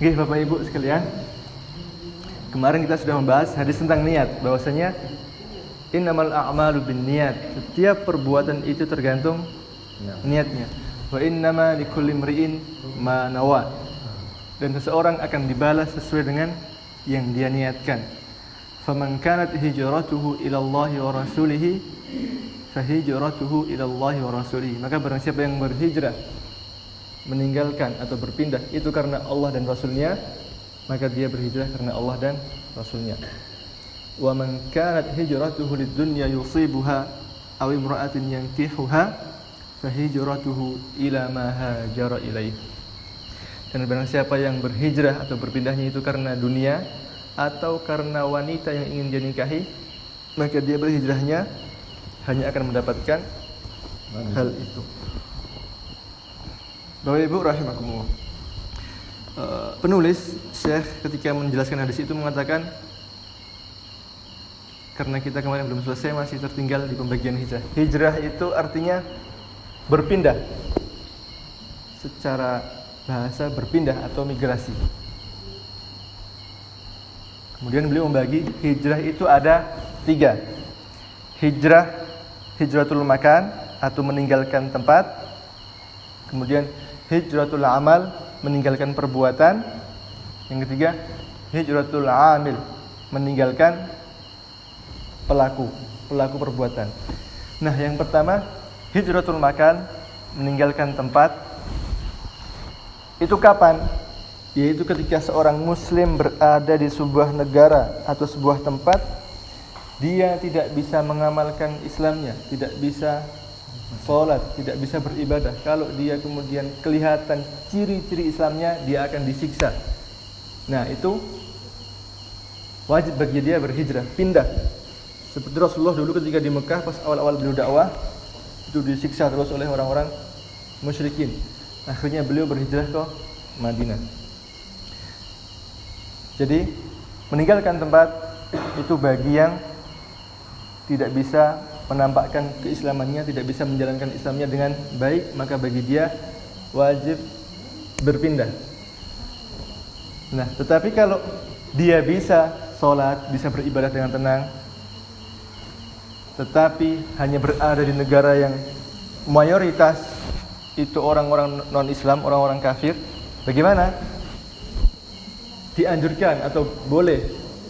Oke, Bapak Ibu sekalian, kemarin kita sudah membahas hadis tentang niat, bahwasanya innamal a'malu binniyat, setiap perbuatan itu tergantung niatnya. Wa innama likulli imri'in ma nawa, dan seseorang akan dibalas sesuai dengan yang dia niatkan. Faman kanat hijratuhu ila Allah wa rasulih fahijratuhu ila Allah wa rasulih. Maka barang siapa yang berhijrah, meninggalkan atau berpindah itu karena Allah dan Rasulnya, maka dia berhijrah karena Allah dan Rasulnya. Wa man kanat hijratuhu lid-dunya yusibuha aw imra'atin yankihuha fahijratuhu ila ma hajara ilaih. Dan barang siapa yang berhijrah atau berpindahnya itu karena dunia atau karena wanita yang ingin dia nikahi, maka dia berhijrahnya hanya akan mendapatkan hal itu. Bapak Ibu rahimakumullah. Penulis Syekh ketika menjelaskan hadis itu mengatakan, karena kita kemarin belum selesai, masih tertinggal di pembagian hijrah. Hijrah itu artinya berpindah. Secara bahasa berpindah atau migrasi. Kemudian beliau membagi hijrah itu ada 3. Hijratul makan atau meninggalkan tempat. Kemudian hijratul amal, meninggalkan perbuatan. Yang ketiga, hijratul amil, meninggalkan pelaku perbuatan. Nah, yang pertama, hijratul makan, meninggalkan tempat. Itu kapan? Yaitu ketika seorang muslim berada di sebuah negara atau sebuah tempat, dia tidak bisa mengamalkan Islamnya, tidak bisa sholat, tidak bisa beribadah. Kalau dia kemudian kelihatan ciri-ciri Islamnya, dia akan disiksa. Nah, itu wajib bagi dia berhijrah, pindah. Seperti Rasulullah dulu ketika di Mekah pas awal-awal beliau dakwah, itu disiksa terus oleh orang-orang musyrikin. Akhirnya beliau berhijrah ke Madinah. Jadi meninggalkan tempat itu bagi yang tidak bisa menampakkan keislamannya, tidak bisa menjalankan Islamnya dengan baik, maka bagi dia wajib berpindah. Nah, tetapi kalau dia bisa sholat, bisa beribadah dengan tenang, tetapi hanya berada di negara yang mayoritas itu orang-orang non-Islam, orang-orang kafir, bagaimana? Dianjurkan atau boleh,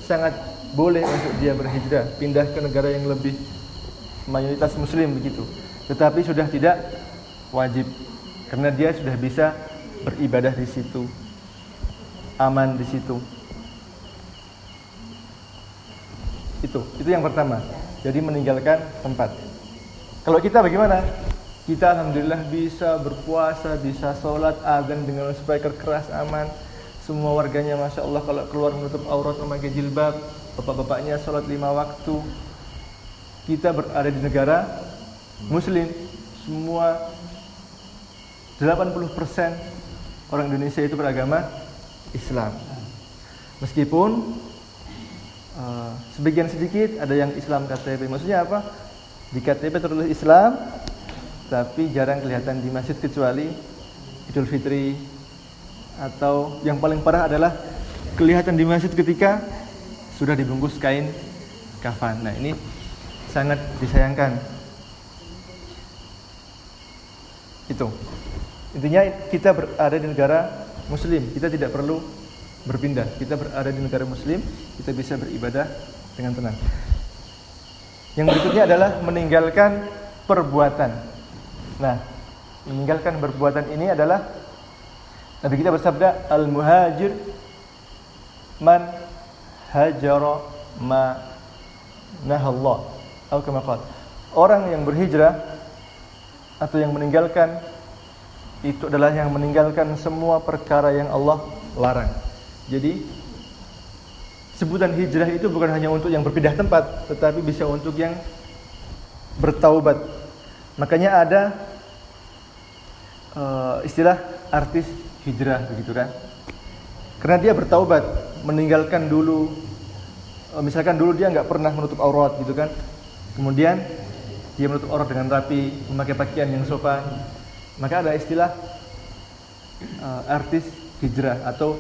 sangat boleh untuk dia berhijrah, pindah ke negara yang lebih mayoritas muslim begitu. Tetapi sudah tidak wajib, karena dia sudah bisa beribadah di situ, aman di situ. Itu yang pertama. Jadi meninggalkan tempat. Kalau kita bagaimana? Kita alhamdulillah bisa berpuasa, bisa sholat, azan dengan speaker keras, aman. Semua warganya masya Allah kalau keluar menutup aurat, memakai jilbab. Bapak-bapaknya sholat 5 waktu. Kita berada di negara muslim. Semua 80% orang Indonesia itu beragama Islam. Meskipun sebagian sedikit ada yang Islam KTP. Maksudnya apa? Di KTP tertulis Islam, tapi jarang kelihatan di masjid kecuali Idul Fitri. Atau yang paling parah adalah kelihatan di masjid ketika sudah dibungkus kain kafan. Nah, ini sangat disayangkan. Itu intinya, kita berada di negara muslim, kita tidak perlu berpindah. Kita berada di negara muslim, kita bisa beribadah dengan tenang. Yang berikutnya adalah meninggalkan perbuatan. Nah, meninggalkan perbuatan ini adalah Nabi kita bersabda, al-muhajir man hajara ma nahallah, atau kama qala. Orang yang berhijrah atau yang meninggalkan itu adalah yang meninggalkan semua perkara yang Allah larang. Jadi sebutan hijrah itu bukan hanya untuk yang berpindah tempat, tetapi bisa untuk yang bertaubat. Makanya ada istilah artis hijrah begitu kan. Karena dia bertaubat, meninggalkan dulu, misalkan dulu dia nggak pernah menutup aurat gitu kan. Kemudian dia menutup aurat dengan rapi, memakai pakaian yang sopan. Maka ada istilah artis hijrah atau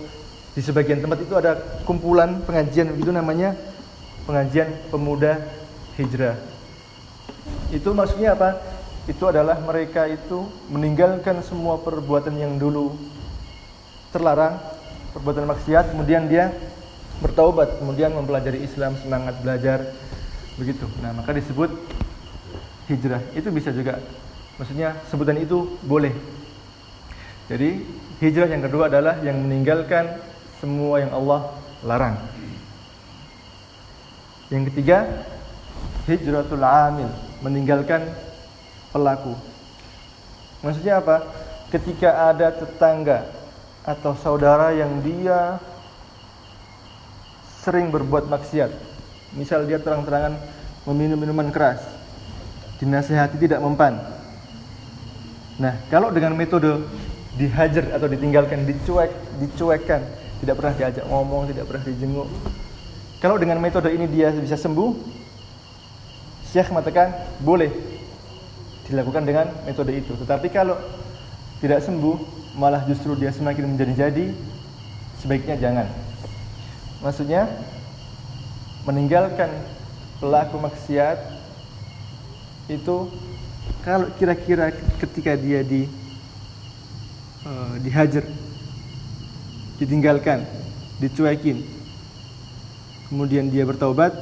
Di sebagian tempat itu ada kumpulan pengajian begitu, namanya pengajian pemuda hijrah. Itu maksudnya apa? Itu adalah mereka itu meninggalkan semua perbuatan yang dulu terlarang, perbuatan maksiat, kemudian dia bertaubat, kemudian mempelajari Islam, semangat belajar, begitu. Nah, maka disebut hijrah. Itu bisa juga, maksudnya sebutan itu boleh. Jadi hijrah yang kedua adalah yang meninggalkan semua yang Allah larang. Yang ketiga, hijratul amil, meninggalkan pelaku. Maksudnya apa? Ketika ada tetangga atau saudara yang dia sering berbuat maksiat, misal dia terang-terangan meminum minuman keras, dinasihati tidak mempan. Nah, kalau dengan metode dihajar atau ditinggalkan, dicuekkan, tidak pernah diajak ngomong, tidak pernah dijenguk, kalau dengan metode ini dia bisa sembuh, Syekh mengatakan boleh dilakukan dengan metode itu. Tetapi kalau tidak sembuh, malah justru dia semakin menjadi-jadi, sebaiknya jangan. Maksudnya meninggalkan pelaku maksiat itu kalau kira-kira ketika dia dihajar, ditinggalkan, dicuekin, kemudian dia bertaubat,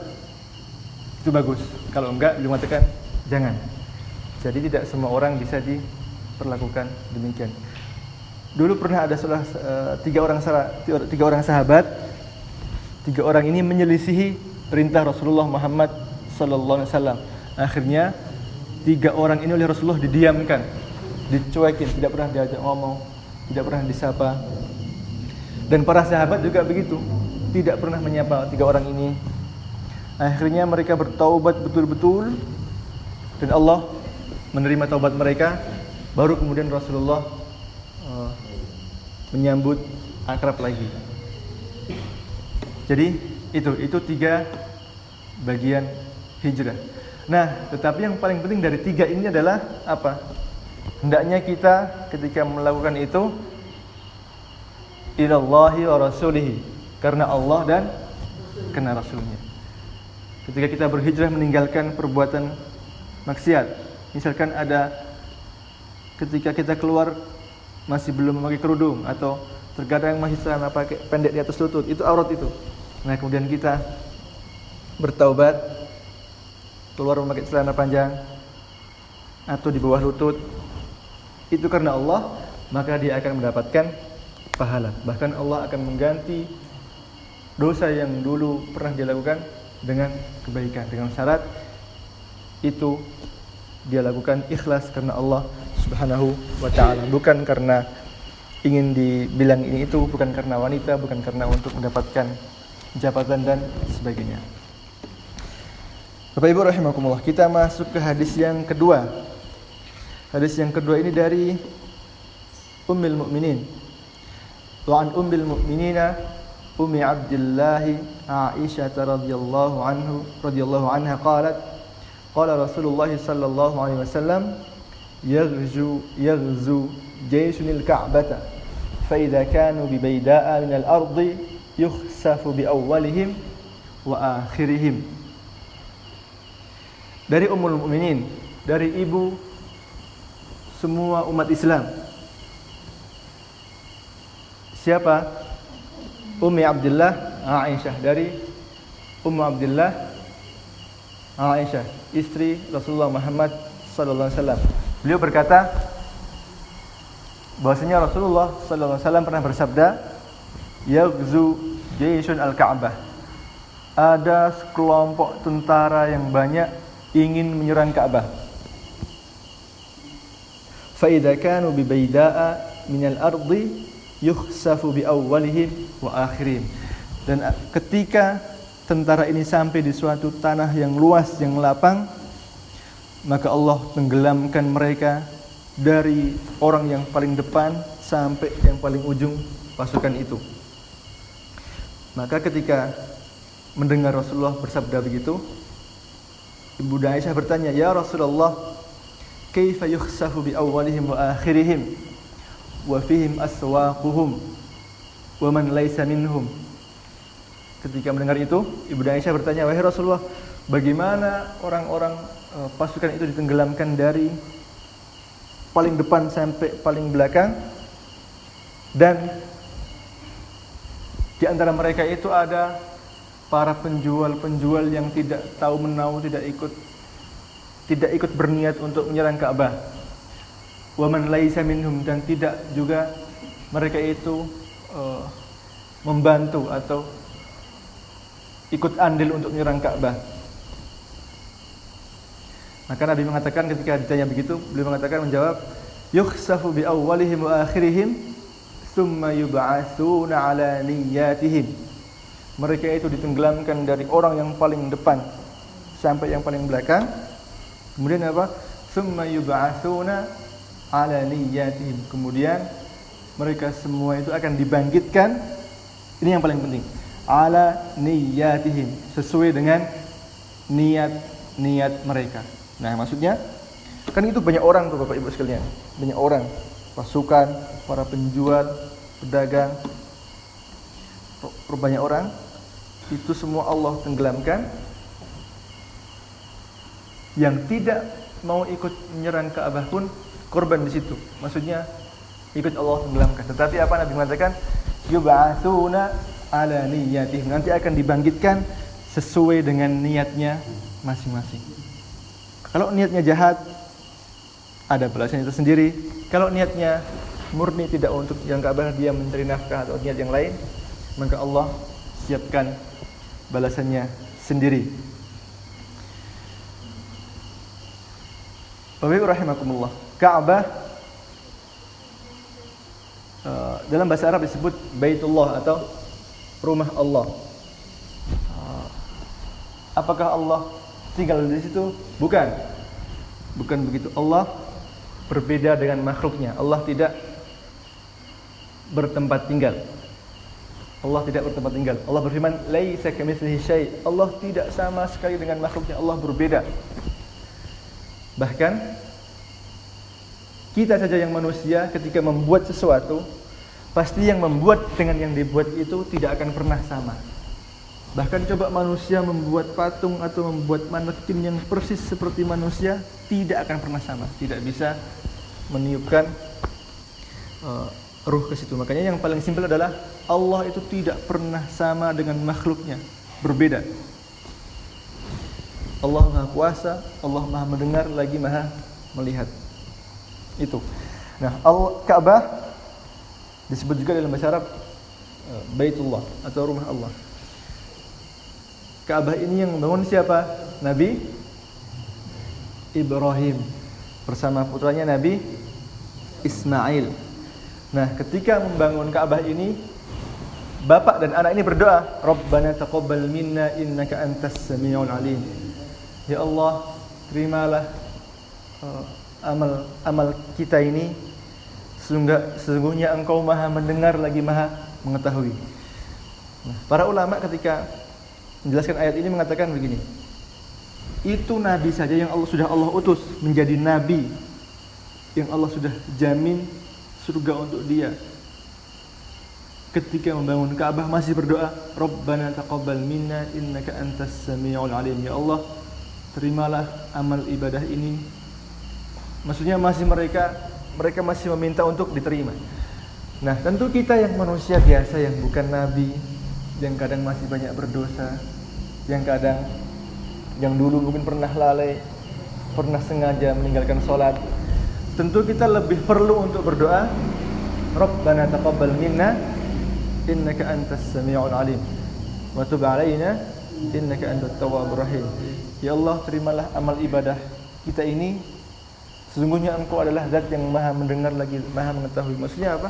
itu bagus. Kalau enggak, beliau mengatakan jangan. Jadi tidak semua orang bisa diperlakukan demikian. Dulu pernah ada tiga orang sahabat. Tiga orang ini menyelisihi perintah Rasulullah Muhammad sallallahu alaihi wasallam. Akhirnya tiga orang ini oleh Rasulullah didiamkan, dicuekin, tidak pernah diajak ngomong, tidak pernah disapa. Dan para sahabat juga begitu, tidak pernah menyapa tiga orang ini. Akhirnya mereka bertaubat betul-betul, dan Allah menerima taubat mereka. Baru kemudian Rasulullah menyambut akrab lagi. Jadi itu tiga bagian hijrah. Nah, tetapi yang paling penting dari tiga ini adalah apa? Hendaknya kita ketika melakukan itu ilallahi wa rasulihi, karena Allah dan karena Rasulnya. Ketika kita berhijrah meninggalkan perbuatan maksiat, misalkan ada ketika kita keluar masih belum memakai kerudung, atau terkadang masih celana pakai pendek di atas lutut, itu aurat itu. Nah, kemudian kita bertaubat, keluar memakai celana panjang atau di bawah lutut, itu karena Allah, maka dia akan mendapatkan pahala. Bahkan Allah akan mengganti dosa yang dulu pernah dia lakukan dengan kebaikan, dengan syarat itu dia lakukan ikhlas karena Allah Subhanahu wa ta'ala, bukan karena ingin dibilang ini itu, bukan karena wanita, bukan karena untuk mendapatkan jabatan dan sebagainya. Bapak Ibu rahimakumullah, kita masuk ke hadis yang kedua. Hadis yang kedua ini dari Ummul Mukminin. Wa an Ummul Mukminina Ummi Abdillah Aisyah radhiyallahu anha qalat qala Rasulullah sallallahu alaihi wasallam yaghzu jayshun al-Ka'bah fa idza kanu bi bayda'a min al-ardi yukhsafu bi awwalihim wa akhirihim. Dari Ummul Mukminin, dari ibu semua umat Islam. Siapa? Ummi Abdillah Aisyah, dari Ummu Abdillah Aisyah, istri Rasulullah Muhammad sallallahu alaihi wasallam. Beliau berkata bahwasanya Rasulullah sallallahu alaihi wasallam pernah bersabda, yaghzu jayshun al-Ka'bah. Ada sekelompok tentara yang banyak ingin menyerang Ka'bah. Fa idza kanu bi bayda'a minal ardi yukhsafu bi awwalihim wa akhirihim. Dan ketika tentara ini sampai di suatu tanah yang luas, yang lapang, maka Allah tenggelamkan mereka dari orang yang paling depan sampai yang paling ujung pasukan itu. Maka ketika mendengar Rasulullah bersabda begitu, Ibu Aisyah bertanya, "Ya Rasulullah, kaifa yukhsafu bi awwalihim wa akhirihim wa fihim aswaquhum?" wa man laisa minhum. Ketika mendengar itu, Ibunda Aisyah bertanya, "Wahai Rasulullah, bagaimana orang-orang pasukan itu ditenggelamkan dari paling depan sampai paling belakang, dan di antara mereka itu ada para penjual-penjual yang tidak tahu menau, tidak ikut berniat untuk menyerang Ka'bah. Wa man laisa minhum, dan tidak juga mereka itu membantu atau ikut andil untuk menyerang Ka'bah." Maka Nabi mengatakan, ketika ditanya begitu, beliau mengatakan, menjawab, "Yukhsafu bi awwalihim wa akhirihim, tsumma yub'atsuna ala niyyatihim." Mereka itu ditenggelamkan dari orang yang paling depan sampai yang paling belakang. Kemudian apa? Tsumma yub'atsuna ala niyyatihim. Kemudian mereka semua itu akan dibangkitkan. Ini yang paling penting. Ala niyyatihim, sesuai dengan niat mereka. Nah, maksudnya kan itu banyak orang tuh Bapak Ibu sekalian. Banyak orang, pasukan, para penjual, pedagang, banyak orang. Itu semua Allah tenggelamkan. Yang tidak mau ikut menyerang Ka'bah pun korban di situ. Maksudnya ikut Allah tenggelamkan. Tetapi apa Nabi mengatakan? Yub'atsuna ala niyyatihim. Nanti akan dibangkitkan sesuai dengan niatnya masing-masing. Kalau niatnya jahat, ada balasannya itu sendiri. Kalau niatnya murni tidak untuk yang Ka'bah, dia mencari nafkah atau niat yang lain, maka Allah siapkan balasannya sendiri. Bapak Ibu rahimakumullah, Ka'bah dalam bahasa Arab disebut Baitullah atau rumah Allah. Apakah Allah tinggal di situ? Bukan begitu. Allah berbeda dengan makhluknya. Allah tidak bertempat tinggal. Allah berfirman, "Laisa kamitslihi syai'." Allah tidak sama sekali dengan makhluknya. Allah berbeda. Bahkan kita saja yang manusia ketika membuat sesuatu, pasti yang membuat dengan yang dibuat itu tidak akan pernah sama. Bahkan coba manusia membuat patung atau membuat manekin yang persis seperti manusia, tidak akan pernah sama. Tidak bisa meniupkan ruh ke situ. Makanya yang paling simpel adalah Allah itu tidak pernah sama dengan makhluknya, berbeda. Allah Maha Kuasa, Allah Maha mendengar, lagi Maha melihat. Itu. Nah, Ka'bah disebut juga dalam bahasa Arab Baitullah atau rumah Allah. Ka'bah ini yang membangun siapa? Nabi Ibrahim bersama putranya Nabi Ismail. Nah, ketika membangun Ka'bah ini, bapak dan anak ini berdoa, "Rabbana taqabbal minna innaka antas samiul alim." Ya Allah, terimalah amal kita ini. Sesungguhnya Engkau Maha mendengar lagi Maha mengetahui. Nah, para ulama ketika menjelaskan ayat ini mengatakan begini, itu nabi saja yang Allah utus menjadi nabi, yang Allah sudah jamin surga untuk dia, ketika membangun Ka'bah masih berdoa, "Rabbana taqabbal minna innaka antas samiul alim." Ya Allah, terimalah amal ibadah ini. Maksudnya mereka masih meminta untuk diterima. Nah, tentu kita yang manusia biasa, yang bukan nabi, yang kadang masih banyak berdosa, yang dulu mungkin pernah lalai, pernah sengaja meninggalkan sholat, tentu kita lebih perlu untuk berdoa, "Rabbana taqabbal minna innaka antas samiul alim wa tub 'alaina innaka antat tawwabur rahim." Ya Allah, terimalah amal ibadah kita ini. Sesungguhnya Engkau adalah zat yang Maha mendengar lagi Maha mengetahui. Maksudnya apa?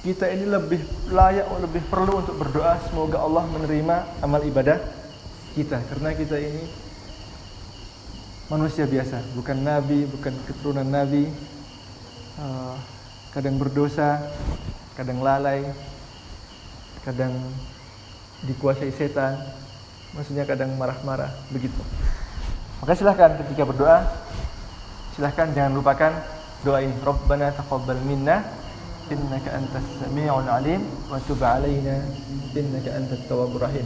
Kita ini lebih layak, lebih perlu untuk berdoa semoga Allah menerima amal ibadah kita, karena kita ini manusia biasa, bukan nabi, bukan keturunan nabi. Kadang berdosa, kadang lalai, kadang dikuasai setan, maksudnya kadang marah-marah, begitu. Maka silahkan ketika berdoa, silahkan jangan lupakan doa ini, "Rabbana taqabbal minna innaka antas sami'ul alim wa tub 'alaina innaka antat tawwabur rahim.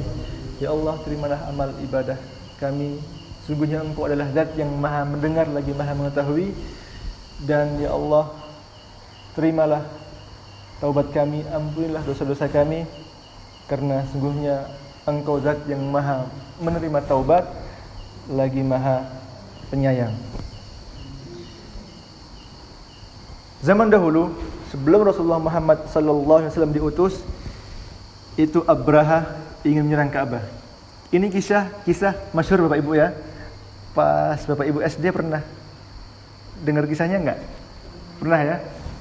Ya Allah, terimalah amal ibadah kami, sungguhnya Engkau adalah Zat yang Maha mendengar lagi Maha mengetahui. Dan ya Allah, terimalah taubat kami, ampunilah dosa-dosa kami, karena sungguhnya Engkau Zat yang Maha menerima taubat lagi Maha penyayang. Zaman dahulu sebelum Rasulullah Muhammad sallallahu alaihi wasallam diutus, itu Abraha ingin menyerang Ka'bah. Ini kisah masyhur Bapak Ibu ya. Pas Bapak Ibu SD pernah dengar kisahnya enggak? Pernah ya?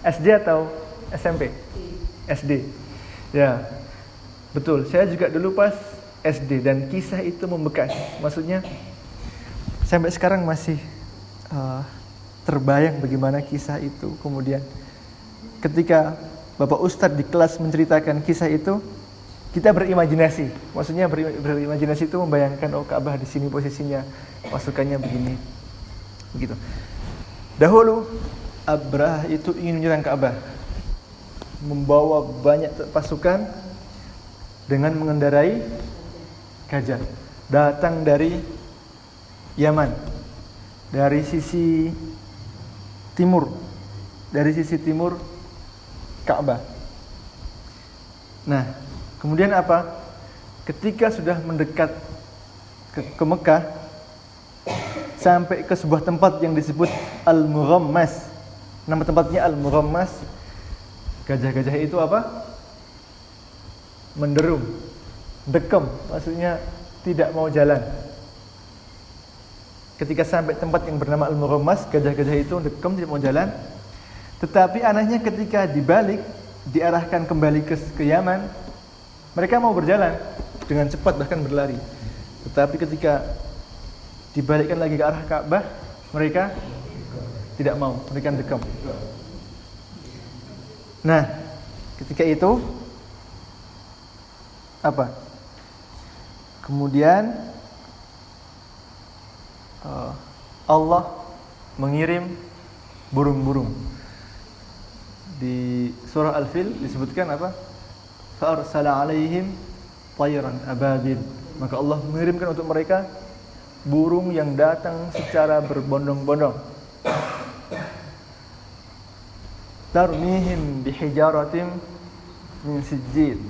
SD atau SMP? SD. Ya. Betul, saya juga dulu pas SD dan kisah itu membekas. Maksudnya sampai sekarang masih terbayang bagaimana kisah itu. Kemudian ketika Bapak Ustadz di kelas menceritakan kisah itu, kita berimajinasi. Maksudnya berimajinasi itu membayangkan, oh Ka'bah di sini posisinya, pasukannya begini. Begitu. Dahulu Abraha itu ingin menyerang Ka'bah, membawa banyak pasukan dengan mengendarai gajah. Datang dari Yaman, dari sisi timur, Ka'bah. Nah, kemudian apa? Ketika sudah mendekat ke Mekah, sampai ke sebuah tempat yang disebut Al-Mughammas. Nama tempatnya Al-Mughammas. Gajah-gajah itu apa? Menderum, dekem, maksudnya tidak mau jalan. Ketika sampai tempat yang bernama Al-Mughammas, gajah-gajah itu dekem, tidak mau jalan. Tetapi anehnya ketika dibalik, diarahkan kembali ke Yaman, mereka mau berjalan dengan cepat, bahkan berlari. Tetapi ketika dibalikkan lagi ke arah Ka'bah, mereka tidak mau, mereka dekem. Nah, ketika itu apa? Kemudian Allah mengirim burung-burung. Di surah Al-Fil disebutkan apa? Fa'arsala 'alaihim tayran ababil. Maka Allah mengirimkan untuk mereka burung yang datang secara berbondong-bondong. Tarmihim bihijaratin min sijjid.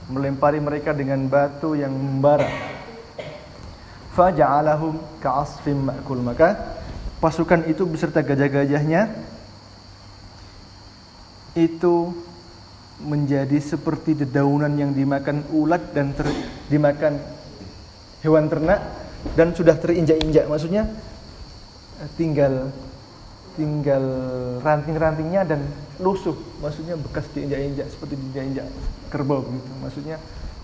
Melempari mereka dengan batu yang membara. Faja'alahum ka'asfim ma'kul. Maka pasukan itu beserta gajah-gajahnya itu menjadi seperti dedaunan yang dimakan ulat dan dimakan hewan ternak dan sudah terinjak-injak. Maksudnya tinggal ranting-rantingnya dan lusuh. Maksudnya bekas diinjak-injak, seperti diinjak-injak kerbau begitu. Maksudnya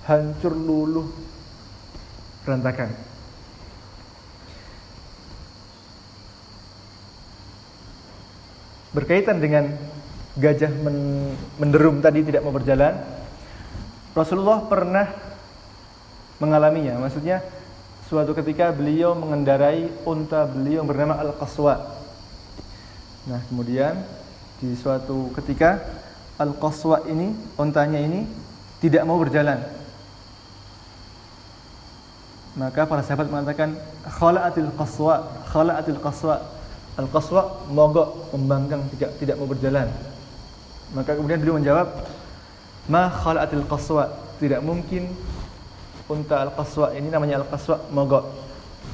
hancur luluh berantakan. Berkaitan dengan gajah menderum tadi tidak mau berjalan, Rasulullah pernah mengalaminya. Maksudnya suatu ketika beliau mengendarai unta beliau yang bernama Al-Qaswa. Nah, kemudian di suatu ketika Al-Qaswa ini, untanya ini tidak mau berjalan. Maka para sahabat mengatakan khala'atil qaswa. Al-Qaswa mogok, membangkang, tidak mau berjalan. Maka kemudian beliau menjawab, ma khala'atil qaswa, tidak mungkin unta Al-Qaswa ini, namanya Al-Qaswa, mogok.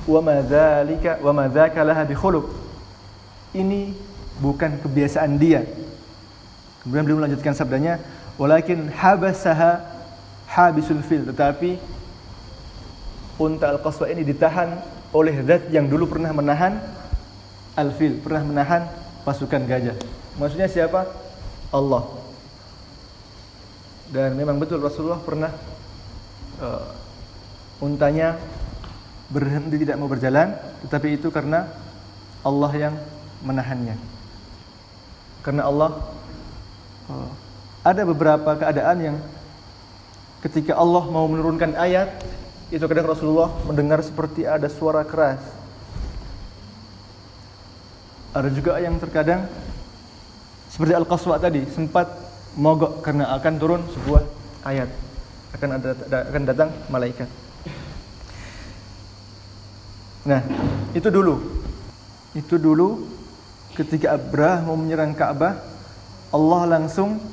Wa ma dzaka laha bi khuluq. Ini bukan kebiasaan dia. Kemudian beliau melanjutkan sabdanya, walakin habasaha habisul fil, tetapi unta Al-Qaswa ini ditahan oleh zat yang dulu pernah menahan Al-Fil, pernah menahan pasukan gajah. Maksudnya siapa? Allah. Dan memang betul Rasulullah pernah untanya berhenti tidak mau berjalan, tetapi itu karena Allah yang menahannya. Karena Allah ada beberapa keadaan yang ketika Allah mau menurunkan ayat, itu kadang Rasulullah mendengar seperti ada suara keras. Ada juga yang terkadang Seperti Al-Qaswa tadi sempat mogok karena akan turun sebuah ayat, akan datang malaikat. Nah, itu dulu ketika Abrah mau menyerang Ka'bah, Allah langsung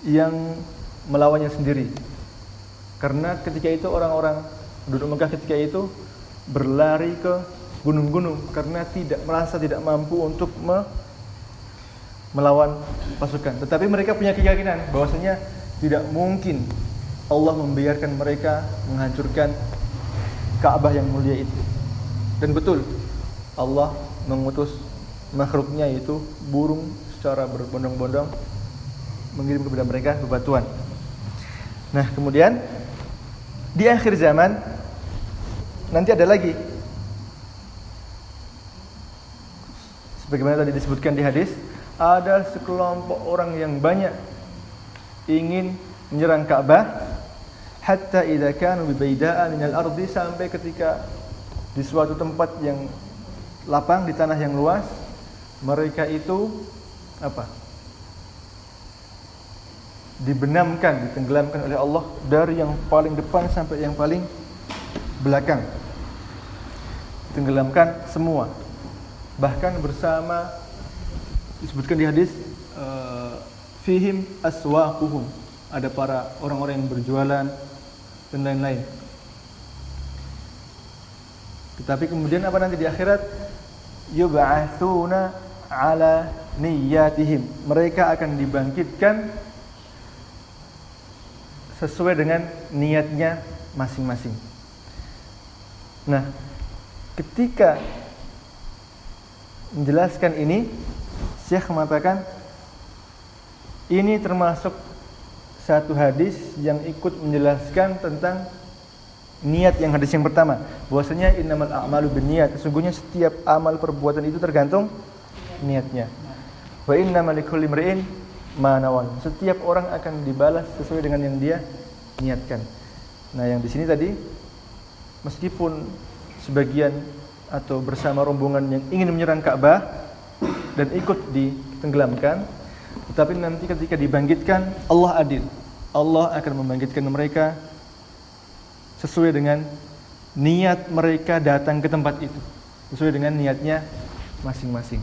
yang melawannya sendiri. Karena ketika itu orang-orang penduduk Mekah ketika itu berlari ke gunung-gunung karena merasa tidak mampu untuk melawan pasukan. Tetapi mereka punya keyakinan bahwasanya tidak mungkin Allah membiarkan mereka menghancurkan Ka'bah yang mulia itu. Dan betul, Allah mengutus makhluknya yaitu burung secara berbondong-bondong mengirim kepada mereka bebatuan. Nah, kemudian di akhir zaman nanti ada lagi, sebagaimana tadi disebutkan di hadis, ada sekelompok orang yang banyak ingin menyerang Ka'bah, hatta idza kanu bi baida'a minal ardi, sampai ketika di suatu tempat yang lapang, di tanah yang luas, mereka itu dibenamkan, ditenggelamkan oleh Allah dari yang paling depan sampai yang paling belakang. Tenggelamkan semua. Bahkan bersama, disebutkan di hadis, fihim aswaquhum, ada para orang-orang yang berjualan dan lain-lain. Tetapi kemudian apa nanti di akhirat? Yub'atsuna ala niyyatihim, mereka akan dibangkitkan sesuai dengan niatnya masing-masing. Nah, ketika menjelaskan ini, Syekh mengatakan ini termasuk satu hadis yang ikut menjelaskan tentang niat yang hadis yang pertama, bahwasanya innamal a'malu binniyat, sesungguhnya setiap amal perbuatan itu tergantung niatnya. Wa innamal likulli imri'in ma nawa, setiap orang akan dibalas sesuai dengan yang dia niatkan. Nah, yang di sini tadi meskipun sebagian atau bersama rombongan yang ingin menyerang Ka'bah dan ikut ditenggelamkan, tetapi nanti ketika dibangkitkan Allah adil. Allah akan membangkitkan mereka sesuai dengan niat mereka datang ke tempat itu, sesuai dengan niatnya masing-masing.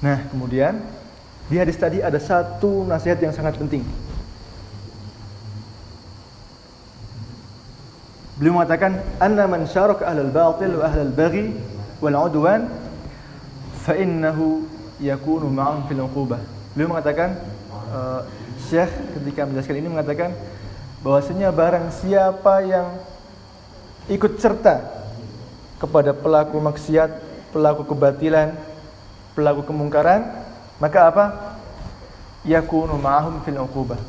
Nah, kemudian di hadis tadi ada satu nasihat yang sangat penting. Beliau mengatakan, "Anna man syaraka ahlal batil wa ahlal baghi wal 'udwan fa innahu yakunu ma'ahum fil 'uqubah." Beliau mengatakan, Syekh ketika menjelaskan ini mengatakan bahwasanya barang siapa yang ikut serta kepada pelaku maksiat, pelaku kebatilan, pelaku kemungkaran, maka apa? Yakunu ma'ahum fil 'uqubah.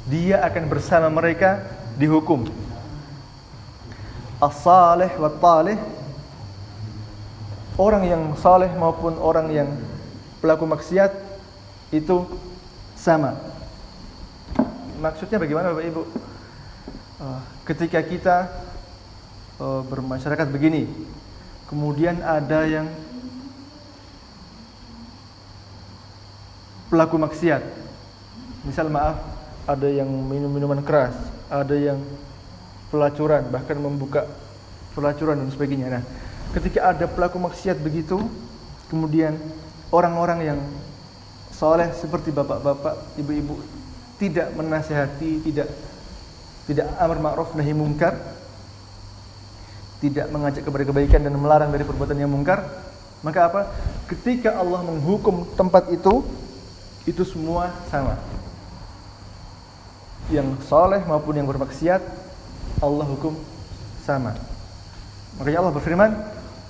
Dia akan bersama mereka dihukum. As-salih wa talih, orang yang saleh maupun orang yang pelaku maksiat itu sama. Maksudnya bagaimana Bapak Ibu? Ketika kita bermasyarakat begini, kemudian ada yang pelaku maksiat, misal maaf, ada yang minum minuman keras, ada yang pelacuran, bahkan membuka pelacuran dan sebagainya. Nah, ketika ada pelaku maksiat begitu, kemudian orang-orang yang soleh seperti bapak-bapak, ibu-ibu tidak menasihati, tidak amar ma'ruf nahi mungkar, tidak mengajak kepada kebaikan dan melarang dari perbuatan yang mungkar, maka apa? Ketika Allah menghukum tempat itu semua sama. Yang soleh maupun yang bermaksiat, Allah hukum sama. Makanya Allah berfirman,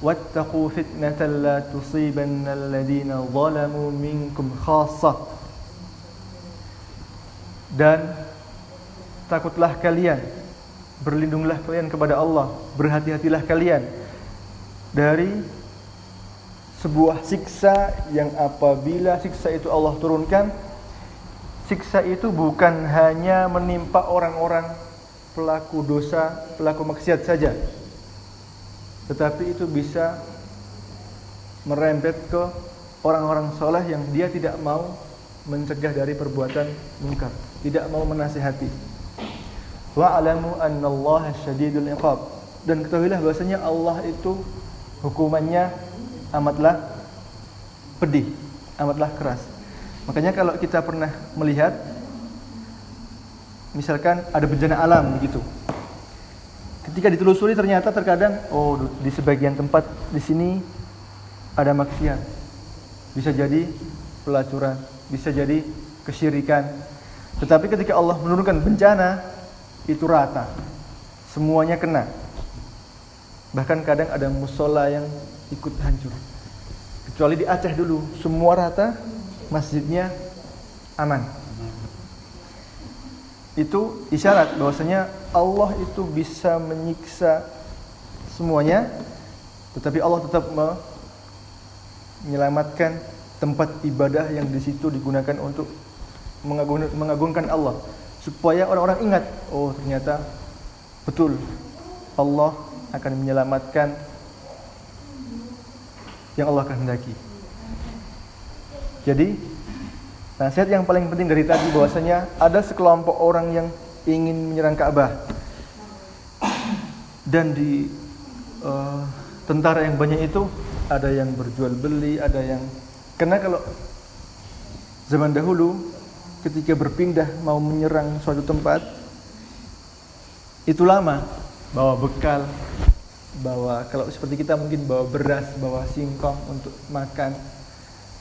"Wattaqu fitnatan la tusibanna alladziina zalamu minkum khassah." Dan takutlah kalian, berlindunglah kalian kepada Allah, berhati-hatilah kalian dari sebuah siksa yang apabila siksa itu Allah turunkan, siksa itu bukan hanya menimpa orang-orang pelaku dosa, pelaku maksiat saja, tetapi itu bisa merembet ke orang-orang soleh yang dia tidak mau mencegah dari perbuatan munkar, tidak mau menasihati. Wa'lamu annallaha syadidul iqab, dan ketahuilah bahwasanya Allah itu hukumannya amatlah pedih, amatlah keras. Makanya kalau kita pernah melihat misalkan ada bencana alam begitu, ketika ditelusuri ternyata terkadang di sebagian tempat di sini ada maksiat, bisa jadi pelacuran, bisa jadi kesyirikan. Tetapi ketika Allah menurunkan bencana, itu rata, semuanya kena. Bahkan kadang ada musola yang ikut hancur. Kecuali di Aceh dulu, semua rata, masjidnya aman. Itu isyarat bahwasanya Allah itu bisa menyiksa semuanya, tetapi Allah tetap menyelamatkan tempat ibadah yang di situ digunakan untuk mengagungkan Allah, supaya orang-orang ingat, ternyata betul Allah akan menyelamatkan yang Allah kehendaki. Jadi nasihat yang paling penting dari tadi bahwasanya ada sekelompok orang yang ingin menyerang Ka'bah, dan di tentara yang banyak itu ada yang berjual beli, ada yang, karena kalau zaman dahulu ketika berpindah mau menyerang suatu tempat itu lama, bawa bekal, bawa, kalau seperti kita mungkin bawa beras, bawa singkong untuk makan,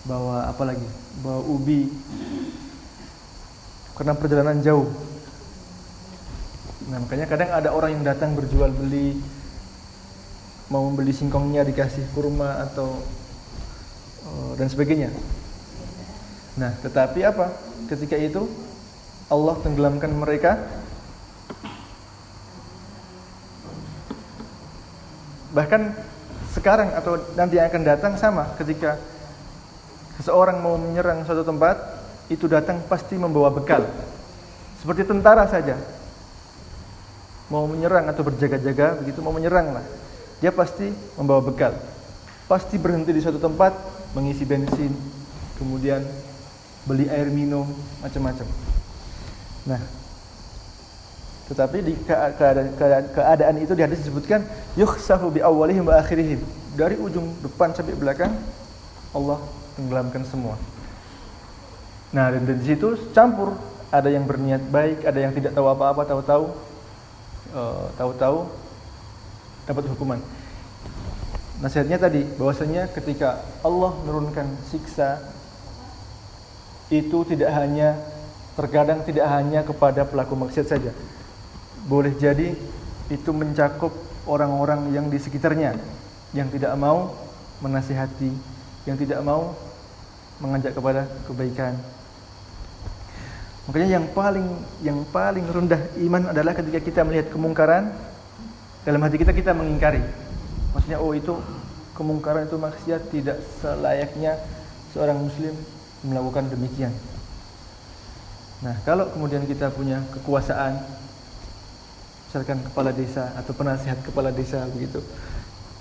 bawa apa lagi, bawa ubi, karena perjalanan jauh. Nah, makanya kadang ada orang yang datang berjual beli, mau membeli singkongnya dikasih kurma atau dan sebagainya. Nah, tetapi apa? Ketika itu Allah tenggelamkan mereka. Bahkan sekarang atau nanti yang akan datang sama, ketika seseorang mau menyerang suatu tempat, itu datang pasti membawa bekal. Seperti tentara saja, mau menyerang atau berjaga-jaga begitu, mau menyerang lah, dia pasti membawa bekal. Pasti berhenti di suatu tempat, mengisi bensin, kemudian beli air minum, macam-macam. Nah, tetapi di keadaan itu di hadis disebutkan yukhsafu bi awwalihim wa akhirihim, dari ujung depan sampai belakang Allah tenggelamkan semua. Nah, dan di situ campur, ada yang berniat baik, ada yang tidak tahu apa-apa, tahu-tahu dapat hukuman. Nasihatnya tadi bahwasanya ketika Allah menurunkan siksa itu terkadang tidak hanya kepada pelaku maksiat saja. Boleh jadi itu mencakup orang-orang yang di sekitarnya yang tidak mau menasihati, yang tidak mau mengajak kepada kebaikan. Makanya yang paling rendah iman adalah ketika kita melihat kemungkaran, dalam hati kita mengingkari. Maksudnya, itu kemungkaran, itu maksiat, tidak selayaknya seorang muslim melakukan demikian. Nah, kalau kemudian kita punya kekuasaan, misalkan kepala desa atau penasihat kepala desa begitu,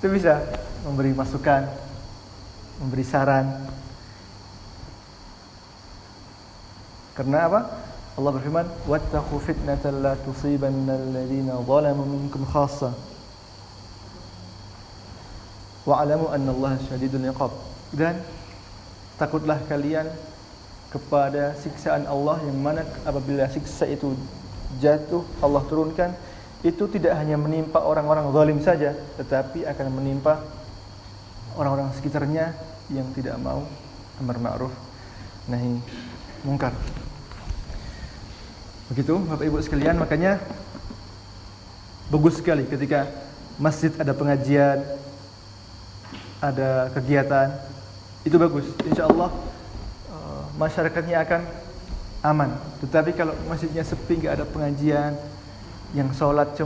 itu bisa memberi masukan, memberi saran. Karena apa? Allah berfirman, "Wattaqu fitnatan la tusibanna alladziina zalamu minkum khassa. Wa'lamu annallaha syadidul iqab." Dan takutlah kalian kepada siksaan Allah, yang mana apabila siksa itu jatuh, Allah turunkan, itu tidak hanya menimpa orang-orang zalim saja, tetapi akan menimpa orang-orang sekitarnya yang tidak mau amar ma'ruf nahi mungkar. Begitu Bapak Ibu sekalian, makanya bagus sekali ketika masjid ada pengajian, ada kegiatan, itu bagus. Insya Allah masyarakatnya akan aman. Tetapi kalau masjidnya sepi, nggak ada pengajian, yang sholat,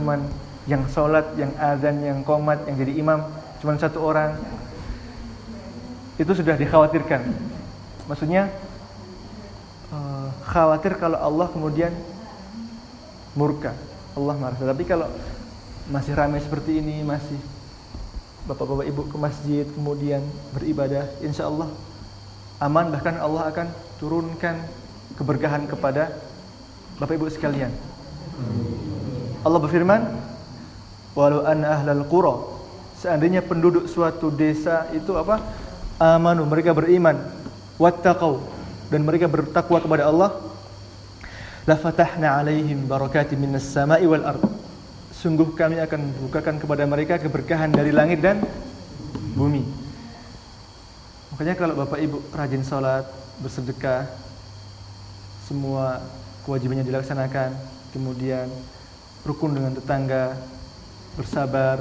yang azan, yang qomat, yang jadi imam cuman satu orang, itu sudah dikhawatirkan. Maksudnya khawatir kalau Allah kemudian murka, Allah marah. Tapi kalau masih ramai seperti ini, masih bapak-bapak ibu ke masjid kemudian beribadah, insya Allah aman, bahkan Allah akan turunkan keberkahan kepada Bapak Ibu sekalian. Allah berfirman, walau anna ahlal qura, seandainya penduduk suatu desa itu apa? Amanu, mereka beriman, wattaqau, dan mereka bertakwa kepada Allah, la fatahna alaihim barakatim minas sama'i wal ard. Sungguh kami akan bukakan kepada mereka keberkahan dari langit dan bumi. Makanya kalau Bapak Ibu rajin salat, bersedekah, semua kewajibannya dilaksanakan, kemudian rukun dengan tetangga, bersabar,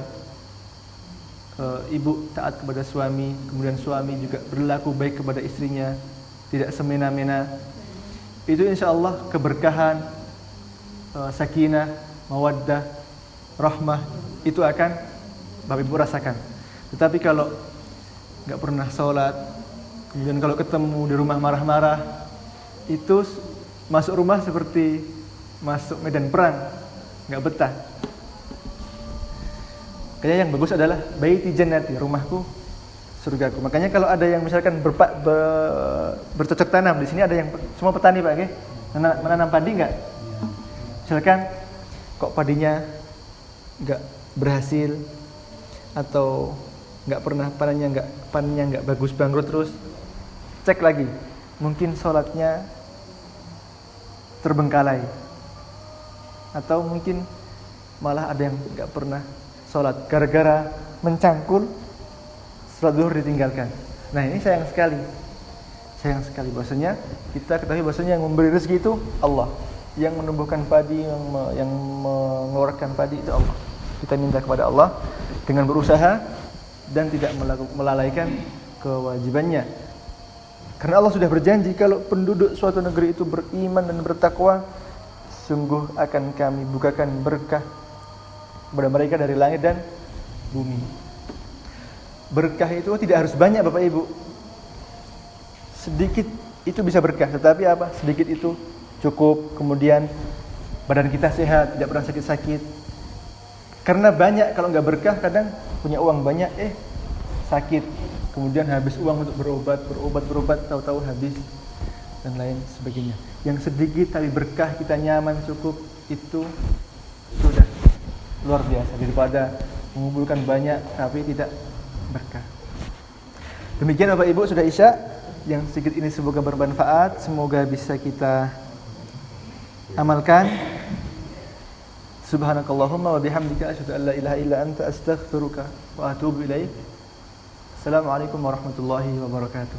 ibu taat kepada suami, kemudian suami juga berlaku baik kepada istrinya, tidak semena-mena, itu insya Allah keberkahan, sakinah, mawaddah, rahmah itu akan Bapak Ibu rasakan. Tetapi kalau nggak pernah sholat, kemudian kalau ketemu di rumah marah-marah, itu masuk rumah seperti masuk medan perang, nggak betah. Kayaknya yang bagus adalah baiti jannati, rumahku surgaku. Makanya kalau ada yang misalkan bercocok tanam di sini, ada yang semua petani Pak, okay? Menanam padi nggak? Misalkan kok padinya nggak berhasil atau nggak pernah panennya nggak bagus, bangkrut terus, cek lagi, mungkin sholatnya terbengkalai, atau mungkin malah ada yang nggak pernah sholat gara-gara mencangkul sholat zuhur ditinggalkan. Nah ini sayang sekali bahwasanya kita ketahui bahwasanya yang memberi rezeki itu Allah, yang menumbuhkan padi, yang mengeluarkan padi itu Allah. Kita minta kepada Allah dengan berusaha dan tidak melalaikan kewajibannya. Karena Allah sudah berjanji kalau penduduk suatu negeri itu beriman dan bertakwa, sungguh akan kami bukakan berkah kepada mereka dari langit dan bumi. Berkah itu tidak harus banyak Bapak Ibu. Sedikit itu bisa berkah, tetapi apa? Sedikit itu cukup. Kemudian badan kita sehat, tidak pernah sakit-sakit. Karena banyak, kalau nggak berkah kadang punya uang banyak, sakit. Kemudian habis uang untuk berobat, tahu-tahu habis dan lain sebagainya. Yang sedikit tapi berkah, kita nyaman, cukup, itu sudah luar biasa daripada mengumpulkan banyak tapi tidak berkah. Demikian Bapak Ibu, sudah Isya. Yang sedikit ini semoga bermanfaat, semoga bisa kita amalkan. Subhanakallahumma wa bihamdika asyhadu an la ilaha illa anta astaghfiruka wa atubu ilaik. Assalamualaikum warahmatullahi wabarakatuh.